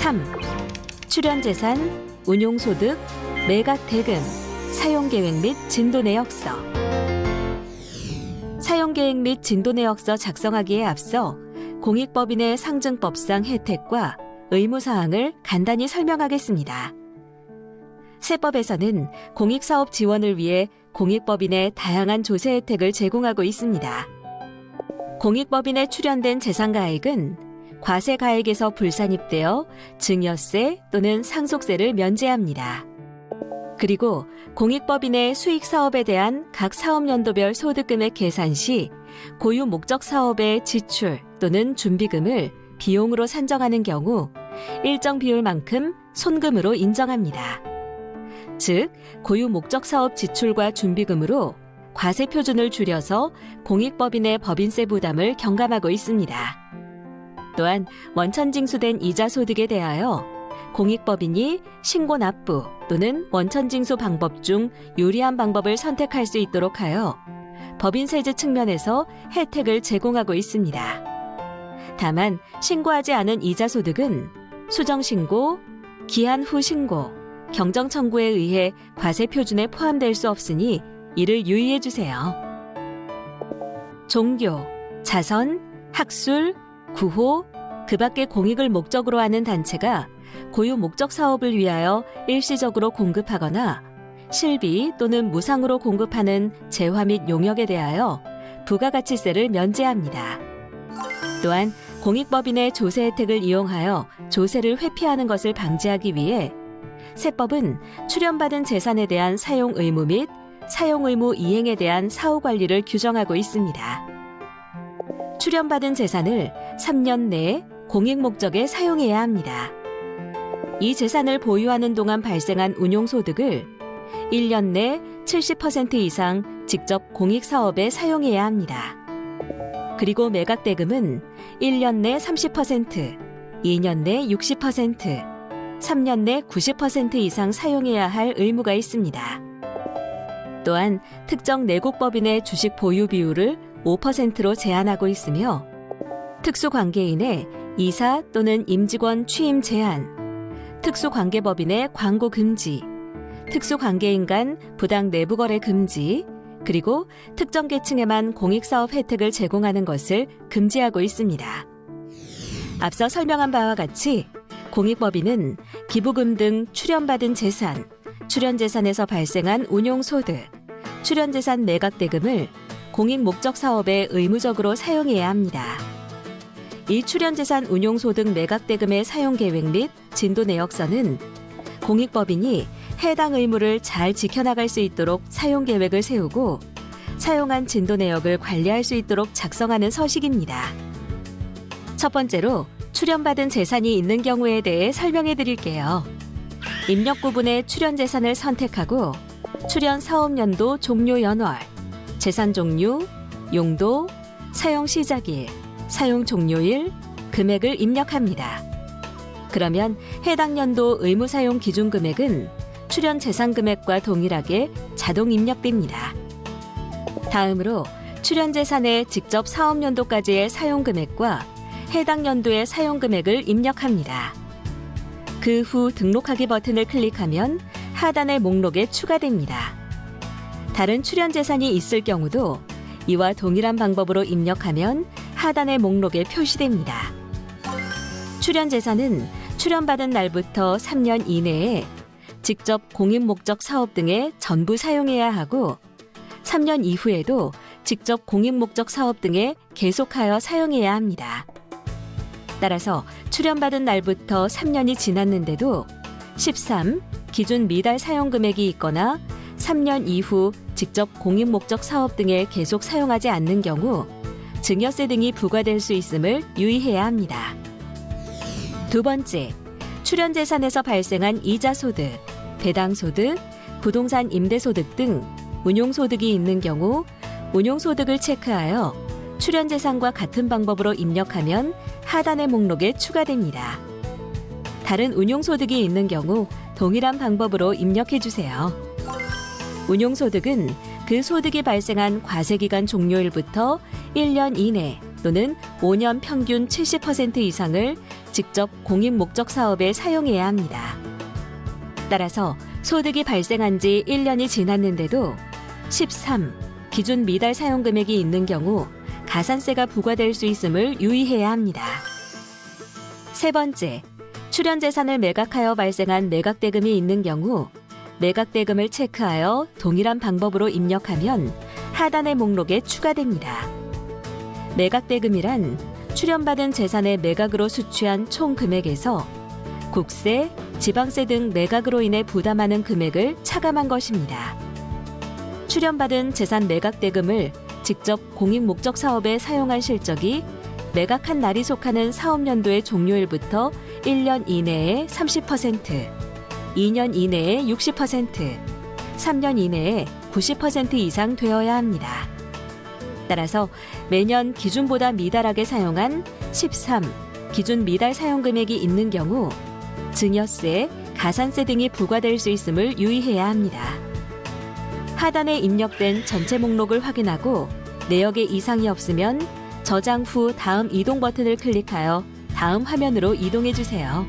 3. 출연재산, 운용소득, 매각대금, 사용계획 및 진도내역서. 사용계획 및 진도내역서 작성하기에 앞서 공익법인의 상증법상 혜택과 의무사항을 간단히 설명하겠습니다. 세법에서는 공익사업 지원을 위해 공익법인에 다양한 조세 혜택을 제공하고 있습니다. 공익법인에 출연된 재산가액은 과세가액에서 불산입되어 증여세 또는 상속세를 면제합니다. 그리고 공익법인의 수익사업에 대한 각 사업연도별 소득금액 계산 시 고유 목적 사업의 지출 또는 준비금을 비용으로 산정하는 경우 일정 비율만큼 손금으로 인정합니다. 즉, 고유 목적 사업 지출과 준비금으로 과세 표준을 줄여서 공익법인의 법인세 부담을 경감하고 있습니다. 또한 원천징수된 이자 소득에 대하여 공익법인이 신고 납부 또는 원천징수 방법 중 유리한 방법을 선택할 수 있도록 하여 법인세제 측면에서 혜택을 제공하고 있습니다. 다만 신고하지 않은 이자 소득은 수정신고, 기한 후 신고, 경정청구에 의해 과세 표준에 포함될 수 없으니 이를 유의해 주세요. 종교, 자선, 학술, 구호, 그 밖의 공익을 목적으로 하는 단체가 고유 목적 사업을 위하여 일시적으로 공급하거나 실비 또는 무상으로 공급하는 재화 및 용역에 대하여 부가가치세를 면제합니다. 또한 공익법인의 조세 혜택을 이용하여 조세를 회피하는 것을 방지하기 위해 세법은 출연받은 재산에 대한 사용 의무 및 사용 의무 이행에 대한 사후 관리를 규정하고 있습니다. 출연받은 재산을 3년 내에 공익 목적에 사용해야 합니다. 이 재산을 보유하는 동안 발생한 운용소득을 1년 내 70% 이상 직접 공익사업에 사용해야 합니다. 그리고 매각대금은 1년 내 30%, 2년 내 60%, 3년 내 90% 이상 사용해야 할 의무가 있습니다. 또한 특정 내국법인의 주식 보유 비율을 5%로 제한하고 있으며 특수관계인의 이사 또는 임직원 취임 제한, 특수관계법인의 광고 금지, 특수관계인 간 부당 내부거래 금지, 그리고 특정 계층에만 공익사업 혜택을 제공하는 것을 금지하고 있습니다. 앞서 설명한 바와 같이 공익법인은 기부금 등 출연받은 재산, 출연재산에서 발생한 운용소득, 출연재산 매각대금을 공익 목적 사업에 의무적으로 사용해야 합니다. 이 출연재산 운용소득 매각대금의 사용계획 및 진도내역서는 공익법인이 해당 의무를 잘 지켜나갈 수 있도록 사용계획을 세우고 사용한 진도내역을 관리할 수 있도록 작성하는 서식입니다. 첫 번째로 출연받은 재산이 있는 경우에 대해 설명해 드릴게요. 입력 부분의 출연재산을 선택하고 출연 사업연도 종료 연월, 재산 종류, 용도, 사용 시작일, 사용 종료일, 금액을 입력합니다. 그러면 해당 연도 의무사용 기준 금액은 출연 재산 금액과 동일하게 자동 입력됩니다. 다음으로 출연 재산의 직접 사업연도까지의 사용 금액과 해당 연도의 사용 금액을 입력합니다. 그 후 등록하기 버튼을 클릭하면 하단의 목록에 추가됩니다. 다른 출연 재산이 있을 경우도 이와 동일한 방법으로 입력하면 하단의 목록에 표시됩니다. 출연 재산은 출연받은 날부터 3년 이내에 직접 공익 목적 사업 등에 전부 사용해야 하고 3년 이후에도 직접 공익 목적 사업 등에 계속하여 사용해야 합니다. 따라서 출연받은 날부터 3년이 지났는데도 13 기준 미달 사용 금액이 있거나 3년 이후 직접 공익 목적 사업 등에 계속 사용하지 않는 경우 증여세 등이 부과될 수 있음을 유의해야 합니다. 두 번째, 출연 재산에서 발생한 이자 소득, 배당 소득, 부동산 임대 소득 등 운용 소득이 있는 경우 운용 소득을 체크하여 출연 재산과 같은 방법으로 입력하면 하단의 목록에 추가됩니다. 다른 운용 소득이 있는 경우 동일한 방법으로 입력해 주세요. 운용 소득은 그 소득이 발생한 과세기간 종료일부터 1년 이내 또는 5년 평균 70% 이상을 직접 공익 목적 사업에 사용해야 합니다. 따라서 소득이 발생한 지 1년이 지났는데도 13. 기준 미달 사용 금액이 있는 경우 가산세가 부과될 수 있음을 유의해야 합니다. 세 번째, 출연재산을 매각하여 발생한 매각대금이 있는 경우 매각대금을 체크하여 동일한 방법으로 입력하면 하단의 목록에 추가됩니다. 매각대금이란 출연받은 재산의 매각으로 수취한 총 금액에서 국세, 지방세 등 매각으로 인해 부담하는 금액을 차감한 것입니다. 출연받은 재산 매각대금을 직접 공익 목적 사업에 사용한 실적이 매각한 날이 속하는 사업연도의 종료일부터 1년 이내에 30%, 2년 이내에 60%, 3년 이내에 90% 이상 되어야 합니다. 따라서 매년 기준보다 미달하게 사용한 13. 기준 미달 사용 금액이 있는 경우 증여세, 가산세 등이 부과될 수 있음을 유의해야 합니다. 하단에 입력된 전체 목록을 확인하고 내역에 이상이 없으면 저장 후 다음 이동 버튼을 클릭하여 다음 화면으로 이동해 주세요.